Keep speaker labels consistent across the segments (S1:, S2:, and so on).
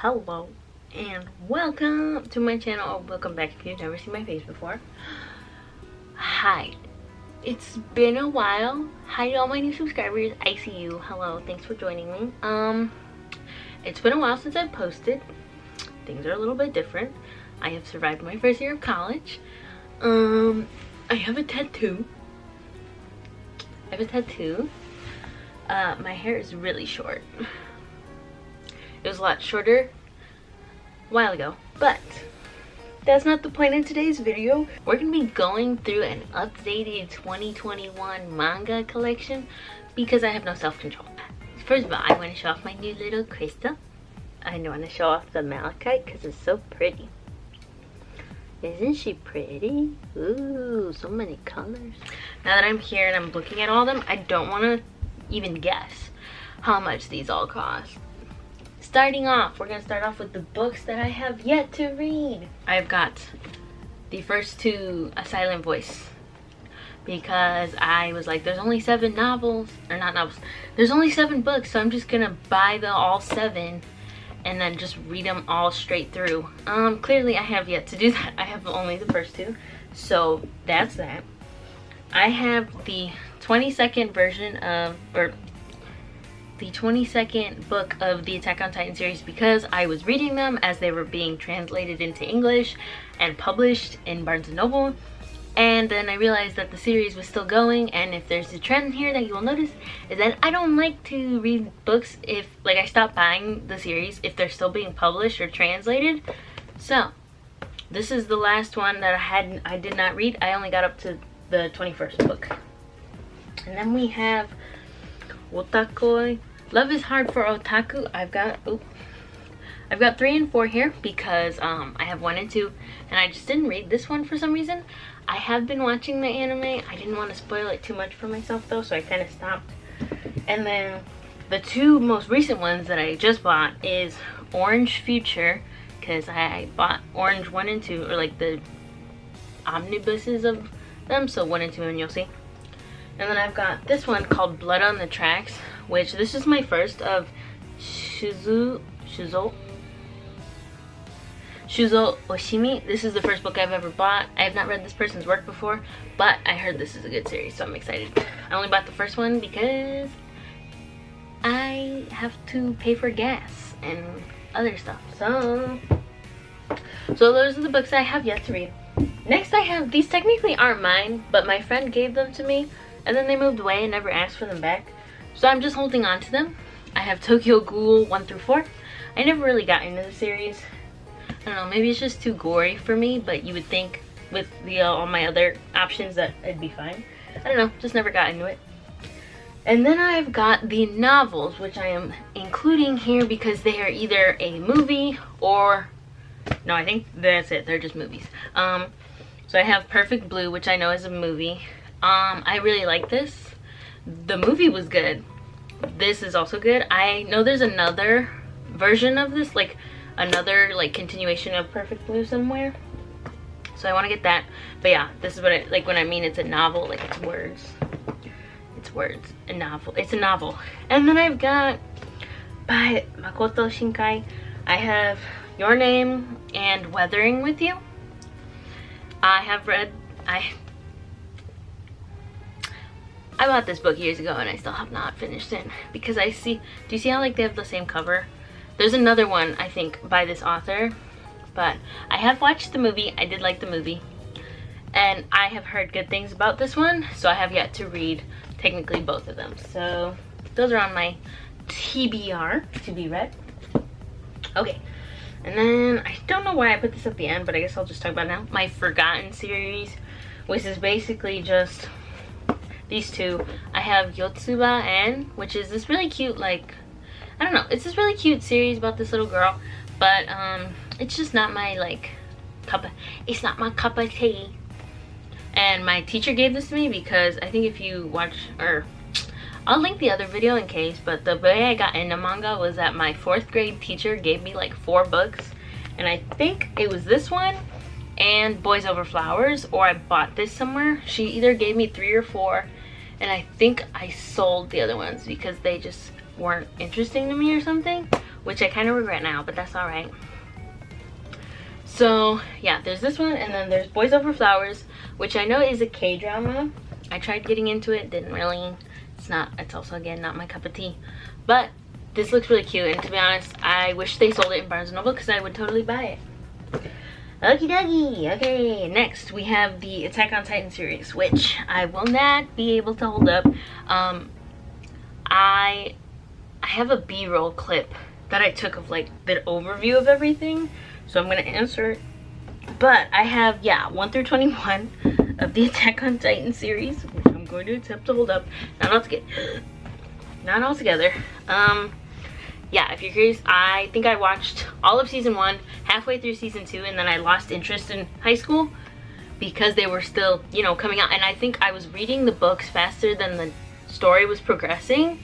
S1: Hello and welcome to my channel, or welcome back if you've never seen my face before. Hi, it's been a while. Hi to all my new subscribers. I see you. Hello, thanks for joining me. It's been a while since I've posted. Things are a little bit different. I have survived my first year of college. I have a tattoo. My hair is really short. It was a lot shorter a while ago, but that's not the point in today's video. We're gonna be going through an updated 2021 manga collection because I have no self-control. First of all, I want to show off my new little crystal. I want to show off the malachite because it's so pretty. Isn't she pretty? Ooh, so many colors. Now that I'm here and I'm looking at all of them, I don't want to even guess how much these all cost. Starting off, we're going to start off with the books that I have yet to read. I've got the first two, A Silent Voice, because I was like, there's only 7 novels, or not novels, there's only 7 books, so I'm just going to buy all 7 and then just read them all straight through. Clearly I have yet to do that. I have only the first 2, so that's that. I have the 22nd version of, or the 22nd book of the Attack on Titan series because I was reading them as they were being translated into English and published in Barnes & Noble, and then I realized that the series was still going. And if there's a trend here that you will notice is that I don't like to read books if, like, I stop buying the series if they're still being published or translated. So this is the last one that I did not read. I only got up to the 21st book. And then we have Wotakoi, Love is Hard for Otaku. I've got 3 and 4 here because I have 1 and 2 and I just didn't read this one for some reason. I have been watching the anime. I didn't want to spoil it too much for myself though, so I kind of stopped. And then the 2 most recent ones that I just bought is Orange Future, because I bought Orange 1 and 2, or like the omnibuses of them, so 1 and 2, and you'll see. And then I've got this one called Blood on the Tracks, which this is my first of Shuzo Oshimi. This is the first book I've ever bought. I have not read this person's work before, but I heard this is a good series, so I'm excited. I only bought the first one because I have to pay for gas and other stuff. So those are the books I have yet to read. Next I have, these technically aren't mine, but my friend gave them to me and then they moved away and never asked for them back. So I'm just holding on to them. I have Tokyo Ghoul 1 through 4. I never really got into the series. I don't know, maybe it's just too gory for me, but you would think with the all my other options that it'd be fine. I don't know, just never got into it. And then I've got the novels, which I am including here because they are either a movie or, no, I think that's it, they're just movies. So I have Perfect Blue, which I know is a movie. I really like this. The movie was good. This is also good. I know there's another version of this, like another like continuation of Perfect Blue somewhere, so I want to get that. But yeah, this is what I like when I mean it's a novel, like it's words, a novel, it's a novel. And then I've got, by Makoto Shinkai, I have Your Name and Weathering with You. I bought this book years ago and I still have not finished it because I see, do you see how like they have the same cover? There's another one I think by this author, but I have watched the movie. I did like the movie and I have heard good things about this one, so I have yet to read technically both of them. So those are on my TBR, to be read. Okay, and then I don't know why I put this at the end, but I guess I'll just talk about it now. My Forgotten series, which is basically just these 2. I have Yotsuba N, which is this really cute, like, I don't know, it's this really cute series about this little girl, but it's just not my like it's not my cup of tea. And my teacher gave this to me because I think if you watch, or I'll link the other video in case, but the way I got into manga was that my 4th grade teacher gave me like 4 books, and I think it was this one and Boys Over Flowers, or I bought this somewhere. She either gave me 3 or 4, and I think I sold the other ones because they just weren't interesting to me or something, which I kind of regret now, but that's alright. So yeah, there's this one, and then there's Boys Over Flowers, which I know is a K-drama. I tried getting into it, didn't really. It's also again not my cup of tea, but this looks really cute, and to be honest, I wish they sold it in Barnes & Noble because I would totally buy it. Okie dokie. Okay, next we have the Attack on Titan series, which I will not be able to hold up. I have a B-roll clip that I took of like the overview of everything, so I'm gonna insert. But I have, yeah, 1 through 21 of the Attack on Titan series, which I'm going to attempt to hold up. Not all together. Yeah, if you're curious, I think I watched all of season 1, halfway through season 2, and then I lost interest in high school because they were still, you know, coming out. And I think I was reading the books faster than the story was progressing.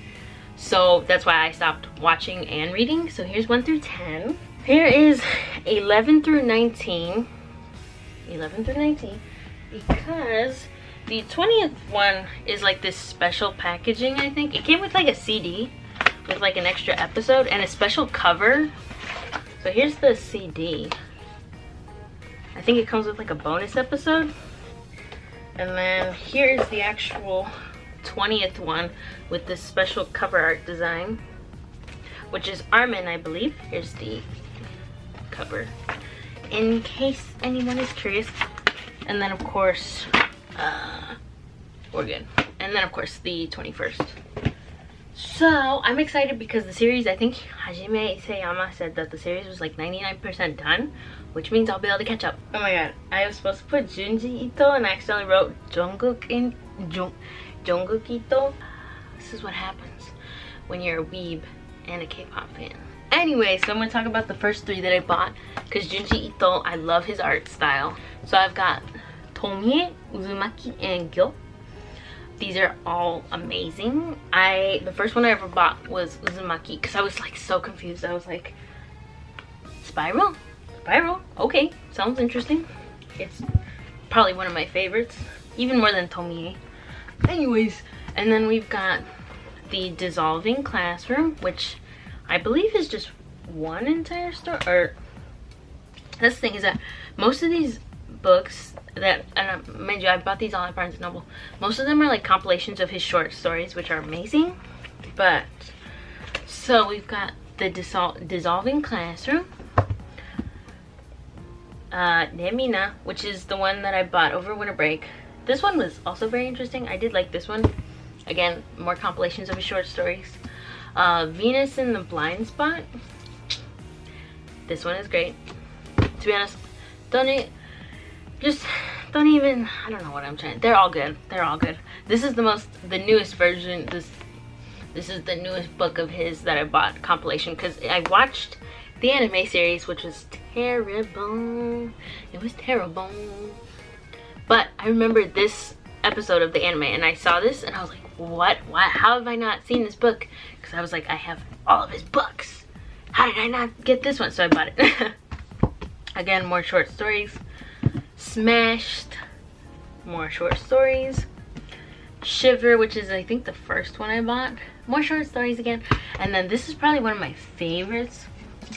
S1: So that's why I stopped watching and reading. So here's 1 through 10. Here is 11 through 19. 11 through 19. Because the 20th one is like this special packaging, I think. It came with like a CD with like an extra episode and a special cover. So here's the CD. I think it comes with like a bonus episode. And then here's the actual 20th one with this special cover art design, which is Armin, I believe. Here's the cover, in case anyone is curious. And then of course, we're good. And then of course the 21st. So I'm excited because the series, I think Hajime Isayama said that the series was like 99% done, which means I'll be able to catch up. Oh my god, I was supposed to put Junji Ito and I accidentally wrote Jungkook Ito. This is what happens when you're a weeb and a K-pop fan. Anyway, so I'm gonna talk about the first 3 that I bought, because Junji Ito, I love his art style. So I've got Tomie, Uzumaki, and Ghoul. These are all amazing. The first one I ever bought was Uzumaki because I was like so confused. I was like, Spiral? Okay, sounds interesting. It's probably one of my favorites, even more than Tomie. Anyways, and then we've got the Dissolving Classroom, which I believe is just one entire story. Or that's the thing, is that most of these books that, and mind you, I bought these all at Barnes & Noble, most of them are like compilations of his short stories, which are amazing. But so we've got the Dissolving Classroom, Remina, which is the one that I bought over winter break. This one was also very interesting. I did like this one. Again, more compilations of his short stories. Venus in the Blind Spot. This one is great. To be honest, don't even, I don't know what I'm trying. They're all good. This is the newest version. This is the newest book of his that I bought, compilation, because I watched the anime series, which was terrible. It was terrible. But I remember this episode of the anime, and I saw this and I was like, what? How have I not seen this book? Because I was like, I have all of his books. How did I not get this one? So I bought it. Again, more short stories. Smashed, more short stories. Shiver, which is I think the first one I bought, more short stories again. And then this is probably one of my favorites.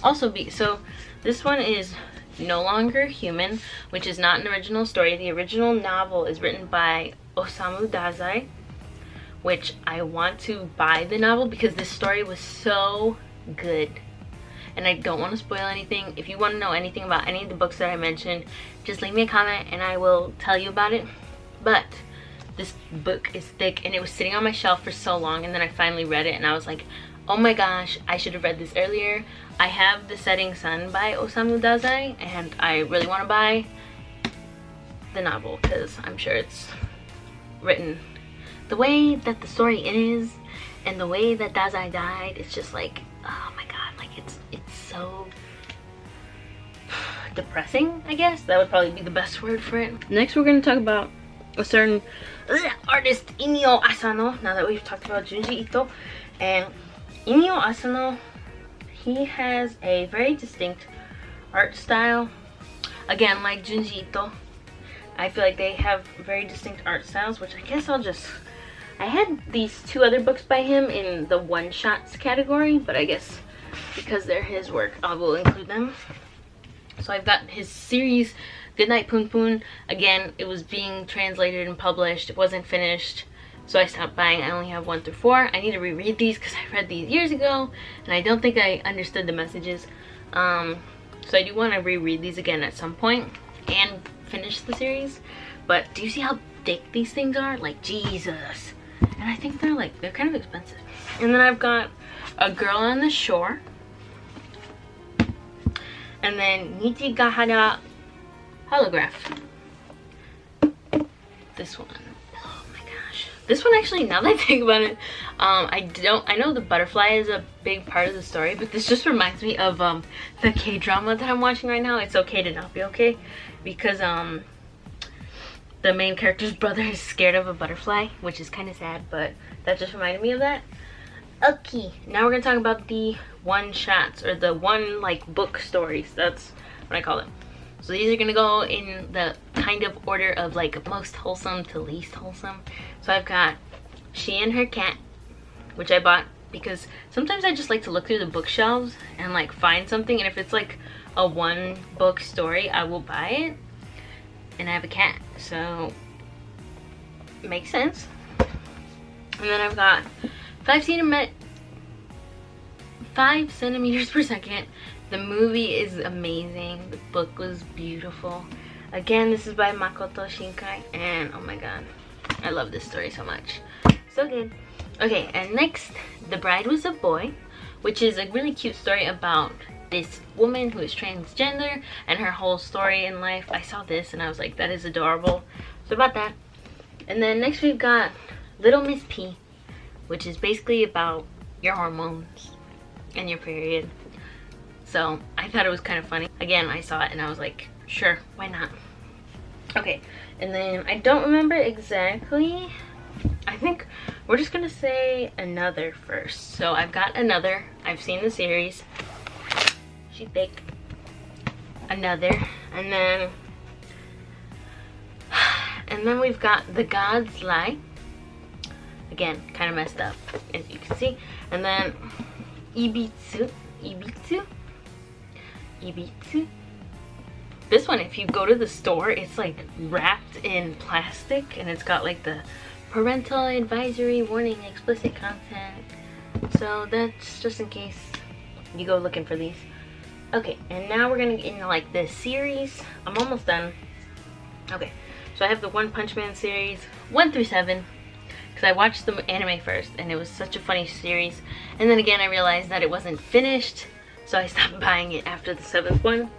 S1: Also, so this one is No Longer Human, which is not an original story. The original novel is written by Osamu Dazai, which I want to buy the novel because this story was so good. And I don't want to spoil anything. If you want to know anything about any of the books that I mentioned, just leave me a comment and I will tell you about it. But this book is thick and it was sitting on my shelf for so long, and then I finally read it and I was like, oh my gosh, I should have read this earlier. I have The Setting Sun by Osamu Dazai and I really want to buy the novel because I'm sure it's written the way that the story is and the way that Dazai died. It's just like, oh my god, like it's so depressing, I guess. That would probably be the best word for it. Next we're going to talk about a certain artist, Inio Asano, now that we've talked about Junji Ito. And Inio Asano, he has a very distinct art style. Again, like Junji Ito, I feel like they have very distinct art styles, which I guess I had these 2 other books by him in the one-shots category, but I guess because they're his work, I will include them. So I've got his series, Goodnight, PunPun. Again, it was being translated and published. It wasn't finished, so I stopped buying. I only have 1 through 4. I need to reread these because I read these years ago, and I don't think I understood the messages. So I do want to reread these again at some point and finish the series. But do you see how thick these things are? Like, Jesus. And I think they're kind of expensive. And then I've got A Girl on the Shore. And then Nijigahara Holograph. This one. Oh my gosh. This one actually, now that I think about it, I know the butterfly is a big part of the story, but this just reminds me of the K-drama that I'm watching right now. It's Okay to Not Be Okay. Because the main character's brother is scared of a butterfly, which is kind of sad, but that just reminded me of that. Okay, now we're gonna talk about the one-shots, or the one like book stories. That's what I call them. So these are gonna go in the kind of order of like most wholesome to least wholesome. So I've got She and Her Cat, which I bought because sometimes I just like to look through the bookshelves and like find something, and if it's like a one book story, I will buy it. And I have a cat, so it makes sense. And then I've got 5 centimeters per second. The movie is amazing. The book was beautiful. Again, this is by Makoto Shinkai, and oh my god, I love this story so much. So good. Okay, and next, The Bride Was a Boy, which is a really cute story about this woman who is transgender and her whole story in life. I saw this and I was like, that is adorable. So about that. And then next we've got Little Miss P, which is basically about your hormones and your period. So I thought it was kind of funny. Again, I saw it and I was like, sure, why not? Okay, and then I don't remember exactly. I think we're just gonna say Another first. So I've got Another. I've seen the series. She's big. Another. And then we've got The God's Lie. Again, kind of messed up, as you can see. And then Ibitsu. This one, if you go to the store, it's like wrapped in plastic, and it's got like the parental advisory warning, explicit content. So that's just in case you go looking for these. Okay, and now we're gonna get into like this series. I'm almost done. Okay, so I have the One Punch Man series 1 through 7, because I watched the anime first and it was such a funny series, and then again I realized that it wasn't finished, so I stopped buying it after the 7th one.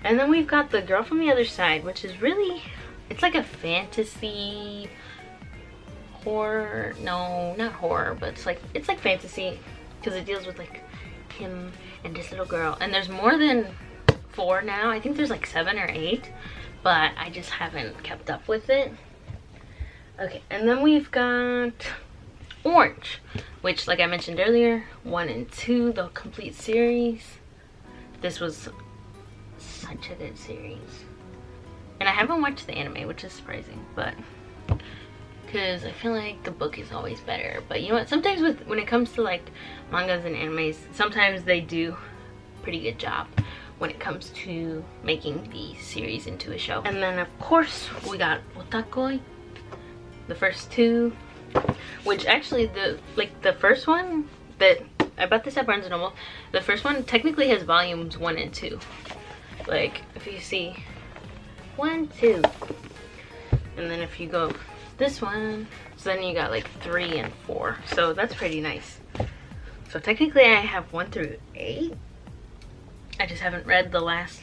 S1: And then we've got The Girl from the Other Side, which is really, it's like a fantasy horror. No, not horror, but it's like fantasy, because it deals with like him and this little girl. And there's more than 4 now. I think there's like 7 or 8, but I just haven't kept up with it. Okay, and then we've got Orange, which, like I mentioned earlier, 1 and 2, the complete series. This was such a good series. And I haven't watched the anime, which is surprising, but because I feel like the book is always better. But you know what, sometimes when it comes to like mangas and animes, sometimes they do a pretty good job when it comes to making the series into a show. And then of course we got Wotakoi, the first 2, which actually the first one that I bought this at Barnes & Noble, the first one technically has volumes 1 and 2. Like if you see 1, 2, and then if you go this one, so then you got like 3 and 4, so that's pretty nice. So technically I have 1 through 8. I just haven't read the last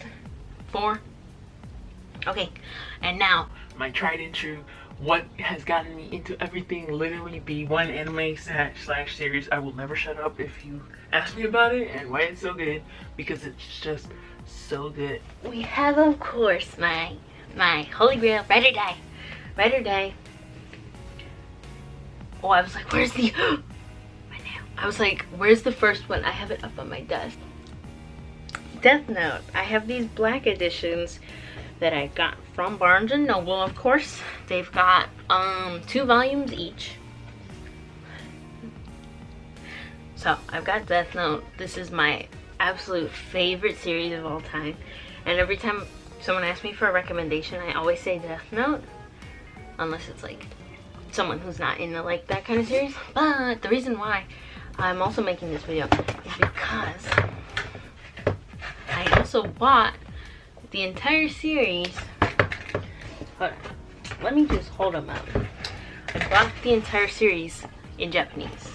S1: 4. Okay, and now
S2: my tried and true, what has gotten me into everything, literally the one anime slash series I will never shut up if you ask me about it, and why it's so good, because it's just so good.
S1: We have, of course, my holy grail, Ride or Die. Ride or Die. Oh, I was like, where's the I was like, where's the first one? I have it up on my desk. Death Note. I have these black editions that I got from Barnes & Noble, of course. They've got 2 volumes each. So I've got Death Note. This is my absolute favorite series of all time, and every time someone asks me for a recommendation, I always say Death Note, unless it's like someone who's not into like that kind of series. But the reason why I'm also making this video is because I also bought the entire series. Hold on. Let me just hold them up. I bought the entire series in Japanese.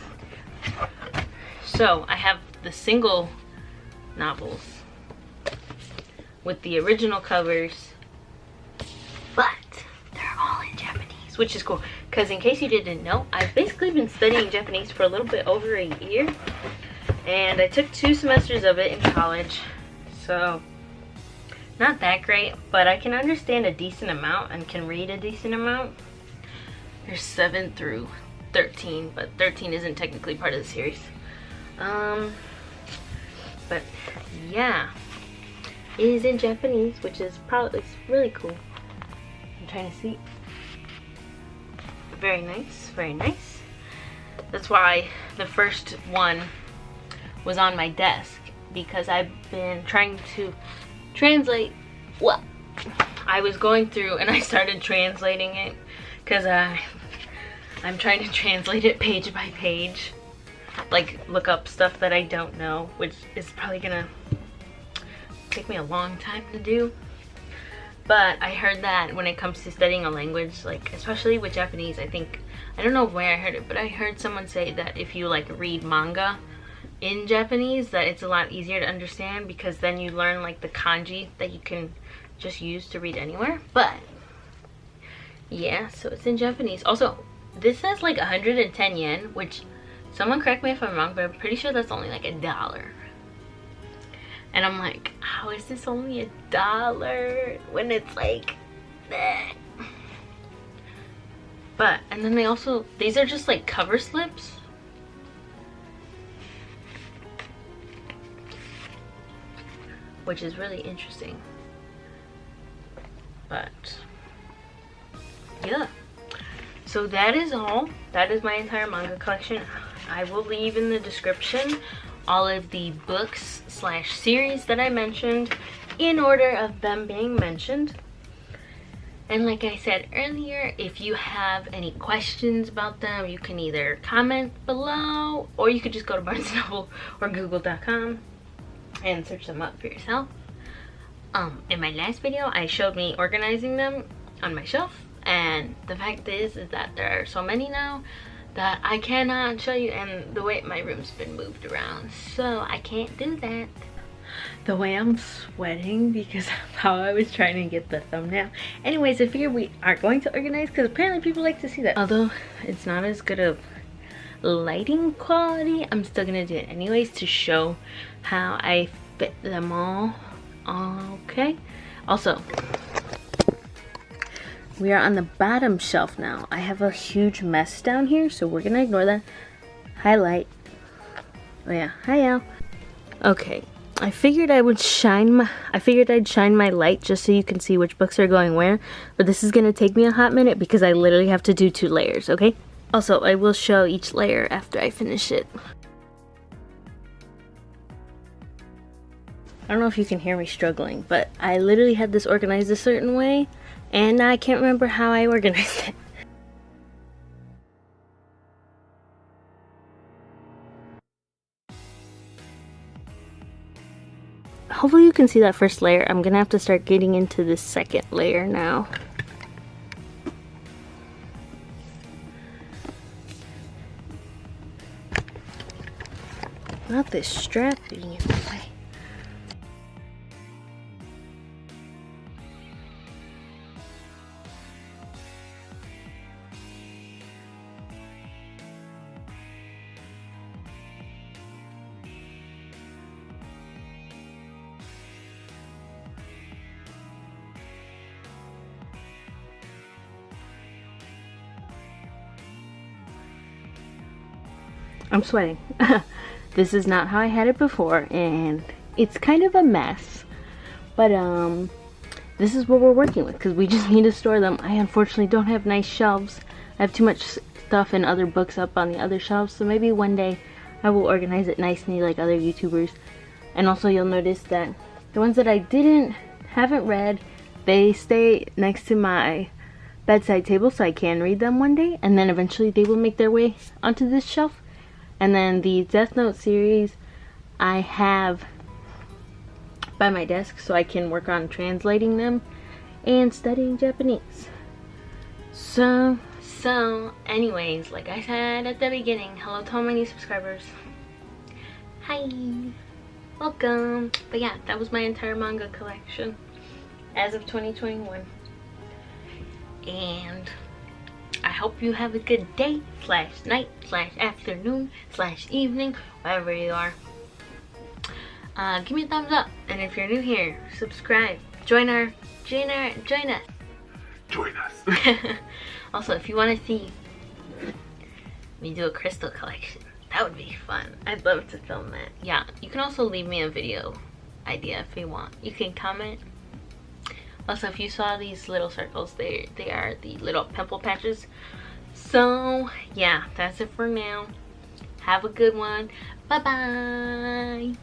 S1: So I have the single novels with the original covers, but they're all in Japanese, which is cool. Because in case you didn't know, I've basically been studying Japanese for a little bit over a year. And I took 2 semesters of it in college. So not that great, but I can understand a decent amount and can read a decent amount. There's 7 through 13, but 13 isn't technically part of the series. But yeah, it is in Japanese, which is probably, it's really cool. I'm trying to see. Very nice, very nice. That's why the first one was on my desk, because I've been trying to translate. Well, I was going through and I started translating it because I'm trying to translate it page by page, like look up stuff that I don't know, which is probably gonna take me a long time to do. But I heard that when it comes to studying a language, like especially with Japanese, I don't know where I heard it, but I heard someone say that if you like read manga in Japanese, that it's a lot easier to understand, because then you learn like the kanji that you can just use to read anywhere. But yeah, so it's in Japanese. Also, this says like 110 yen, which, someone correct me if I'm wrong, but I'm pretty sure that's only like $1. And I'm like, how is this only $1 when it's like that? But, and then they also, these are just like cover slips. Which is really interesting. But yeah, so that is all. That is my entire manga collection. I will leave in the description all of the books / series that I mentioned in order of them being mentioned. And like I said earlier, if you have any questions about them, you can either comment below, or you could just go to Barnes & Noble or Google.com and search them up for yourself. In my last video, I showed me organizing them on my shelf, and the fact is that there are so many now that I cannot show you, and the way my room's been moved around, so I can't do that. The way I'm sweating because of how I was trying to get the thumbnail. Anyways, I figure we are going to organize because apparently people like to see that. Although it's not as good of lighting quality, I'm still gonna do it anyways to show how I fit them all. Okay, also we are on the bottom shelf now. I have a huge mess down here, so we're gonna ignore that. Highlight. Oh yeah, hi Al. Okay, I figured I'd shine my light just so you can see which books are going where, but this is gonna take me a hot minute because I literally have to do 2 layers, okay? Also, I will show each layer after I finish it. I don't know if you can hear me struggling, but I literally had this organized a certain way, and I can't remember how I organized it. Hopefully you can see that first layer. I'm gonna have to start getting into the second layer now. Not this strap being in the way. I'm sweating. This is not how I had it before, and it's kind of a mess, but this is what we're working with because we just need to store them. I unfortunately don't have nice shelves. I have too much stuff and other books up on the other shelves, so maybe one day I will organize it nicely like other YouTubers. And also you'll notice that the ones that I haven't read, they stay next to my bedside table so I can read them one day, and then eventually they will make their way onto this shelf. And then the Death Note series I have by my desk so I can work on translating them and studying Japanese. So anyways, like I said at the beginning, hello to all my new subscribers. Hi, welcome. But yeah, that was my entire manga collection as of 2021. And I hope you have a good day / night / afternoon / evening, wherever you are. Give me a thumbs up, and if you're new here, subscribe. Join us. Also, if you want to see me do a crystal collection, that would be fun. I'd love to film that. Yeah, you can also leave me a video idea if you want. You can comment. Also, if you saw these little circles, they are the little pimple patches. So yeah, that's it for now. Have a good one. Bye bye.